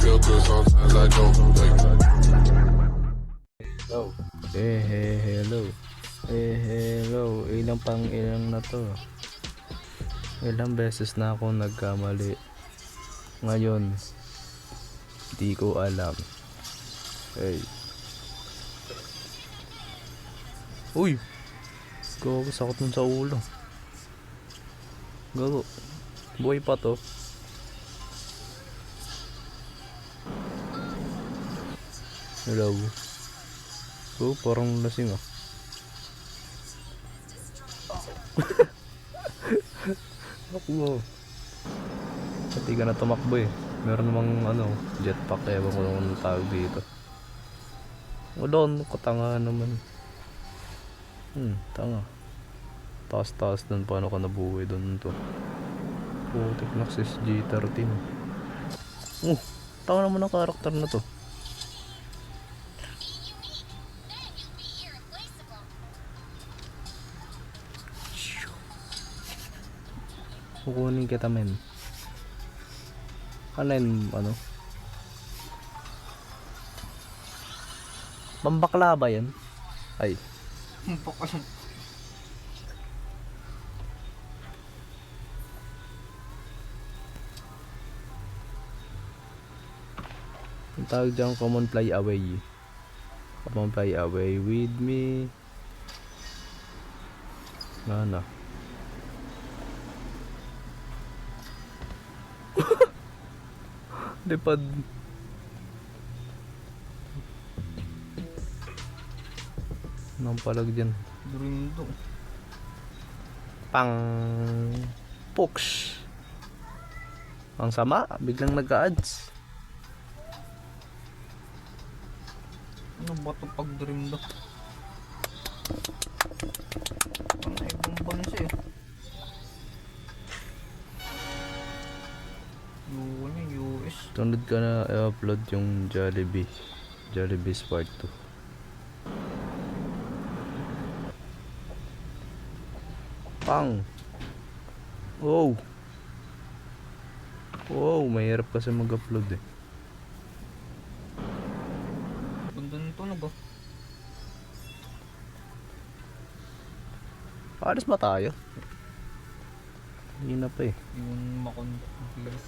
feel good, sometimes I don't. Hello. Hello. Hello. Ilang pang ilang na to. Ilang beses na ako nagkamali. Ngayon, di ko alam. Hey. Uy! Gago, sakot nun sa ulo. Gago. Buhay pa to. Hello. Oh, parang lasing ah. Takbo. Pati ka na tumakbo eh. Meron namang ano, jetpack, ewan ko lang anong tawag dito. Wala, katanga naman. Tanga. Taas-taas dun, paano ka nabuhay dun to? Putik Naxis G13. Tanga naman ang karakter na to. Kukunin kita men. Ano? Pambakla ba yan? Ay. Ang tawag dyan, common fly away. Common fly away with me. Mana? Lipad. Anong palag dyan? Durindo. Pang Puks. Ang sama, biglang nagka-ads. Ano ba ito pag durindo? Ang ibang bansa eh. US. Tunod ka na i-upload yung Jollibee. Jollibee's Part 2. Pang. Wow. Wow, mahirap kasi mag-upload eh. Ganda nito na ba? Alis ba tayo? Hindi na pa eh. Yung makonbilis.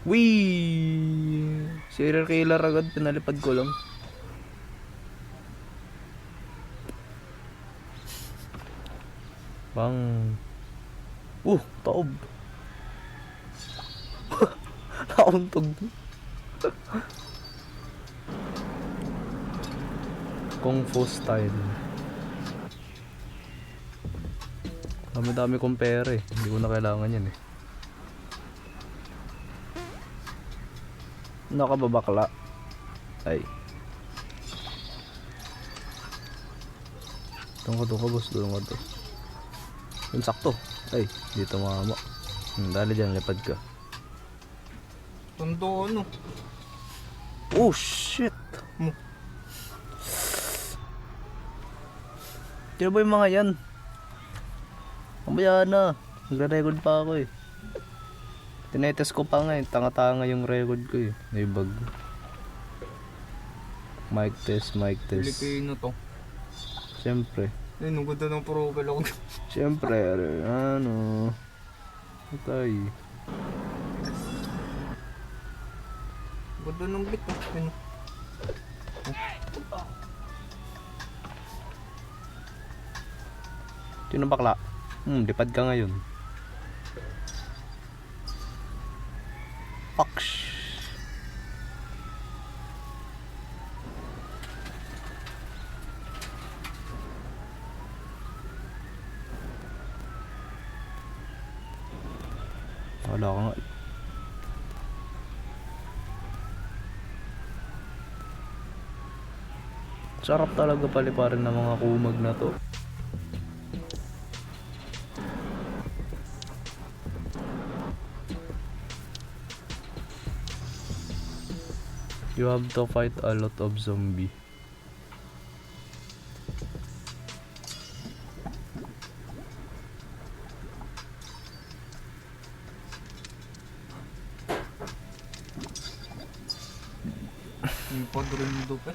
Wee! Serial killer agad, pinalipad ko lang. Bang. Taob. Nauntog. Kung Fu style. Dami-dami kong pera eh. Hindi ko na kailangan yan eh. Nakababakla. Ay. Doon ka boss. Doon ka to. Yung sakto. Ay, dito mama. Dali dyan, lipad ka. Tondo ano? Oh shit. Tira ba yung mga yan? Mamaya na. Nagre-record pa ako eh. Tinetest ko pa nga eh. Tanga-tanga yung record ko eh. May bug. Mic test. Pilipino to. Siyempre. Ay, nung ganda ng profile ako. Siyempre, ano. Patay. Ganda ng bit ah. Ano? Sino bakla? Lipad ka ngayon. Paks. Wala ka nga. Sarap talaga paliparin ng mga kumag na to. You have to fight a lot of zombie. Quadrindo pa.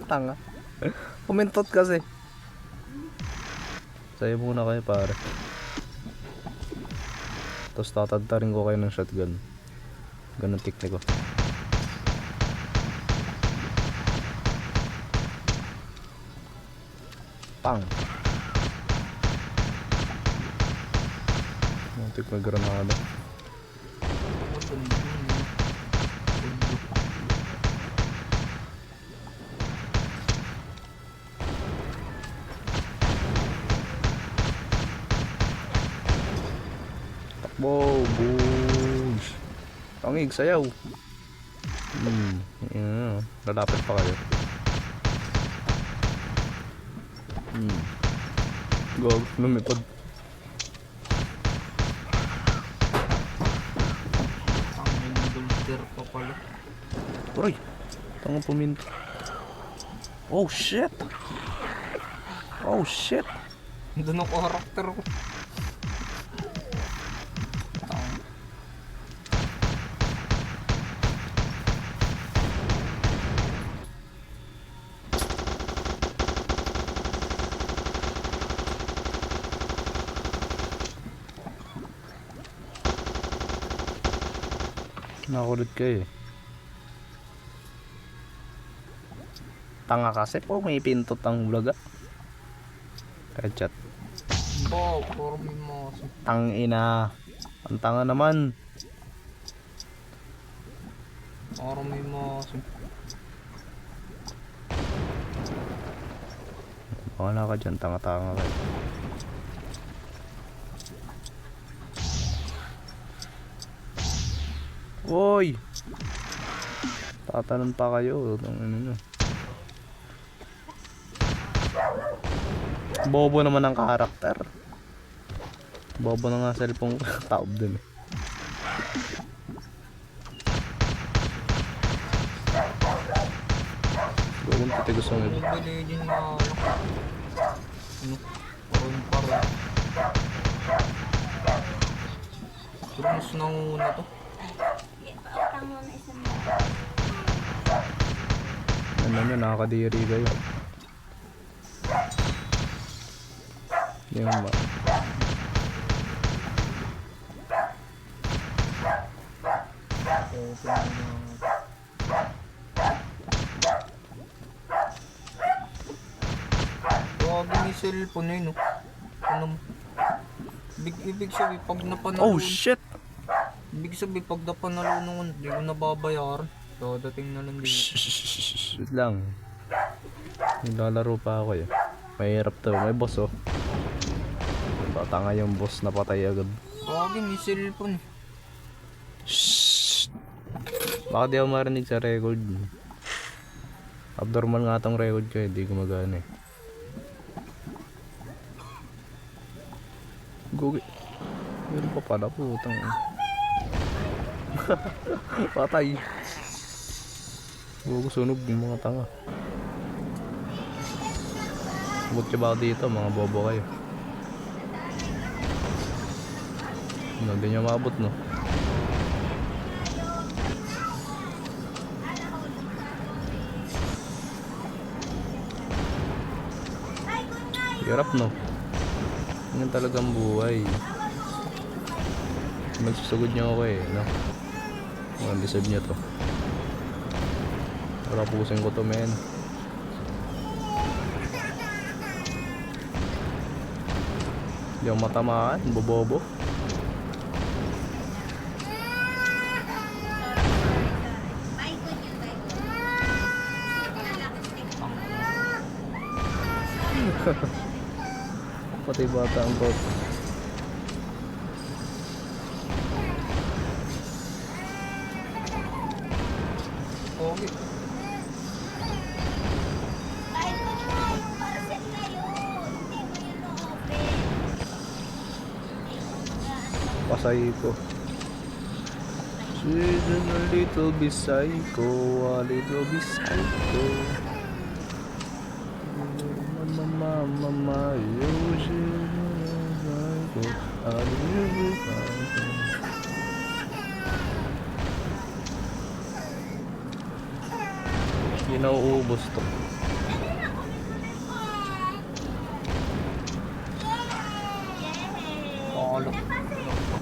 Tanga. Kumintot kasi. Sayo muna kayo pare. Tapos tatadtarin ko kayo ng shotgun. Ganun teknik ko. Pang. Muntik na granada. Takbo, boosh. Tangig, sayaw. Yan, lalapit pa kayo. Gog, lumipad. Ang dulter pa pala. Uy, tanga puminto. Oh shit. Oh shit. Doon ako karakter ko. Nakulit kayo eh. Tanga kasi po, may pintot ang vlog ah. Headshot. Ba, parang may maso. Tangina. Ang tanga naman. Parang may maso. Wala ka dyan, tanga-tanga kayo. Woy! Tatanon pa kayo. Ano. Bobo naman ang karakter. Bobo na nga cellphone ko. Taob dun eh. Gawin pati gusto mo. Mobile Legends na ano. Parang. Mas nanguna to. Ano nyo, nakakadiri kayo. Yung ba? Grabe may cellphone na yun, no? Ano? Ibig sabihin, pag napanalo. Oh shit! Ibig sabihin, pag napanalo nung hindi ko nababayaran. So, dating na lang din. Shhh, wait lang. Naglalaro pa ako eh. Mahirap to, may boss oh. Bata nga yung boss, napatay agad. Grabe may cellphone. Shhh! Baka di ako marinig sa record. Abnormal nga tong record ko eh, di gumagana eh. Gugi. Meron pa pala, putang. Patay. Gugo, sunog yung mga tanga. Abot ka ba dito, mga bobo kayo? Hindi niya maabot, no? Hirap, no? Yan talagang buhay. Magsusugod niyo ako eh, no? Deserve niyo to. Rapusin ko to, men. Hindi ako matamaan, bobobo. Pati bata ang bot. Okay. Pasay ko. She's a little bit psycho, a little bit psycho. Mama, you she's a psycho, a little bit psycho. nauubos to.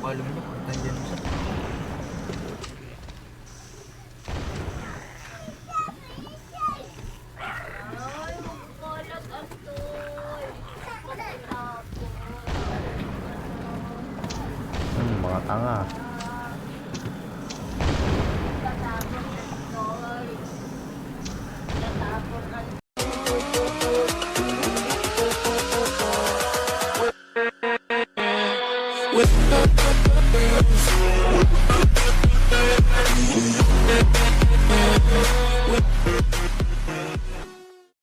Pakalam niya, nandiyan siya. Mga tanga.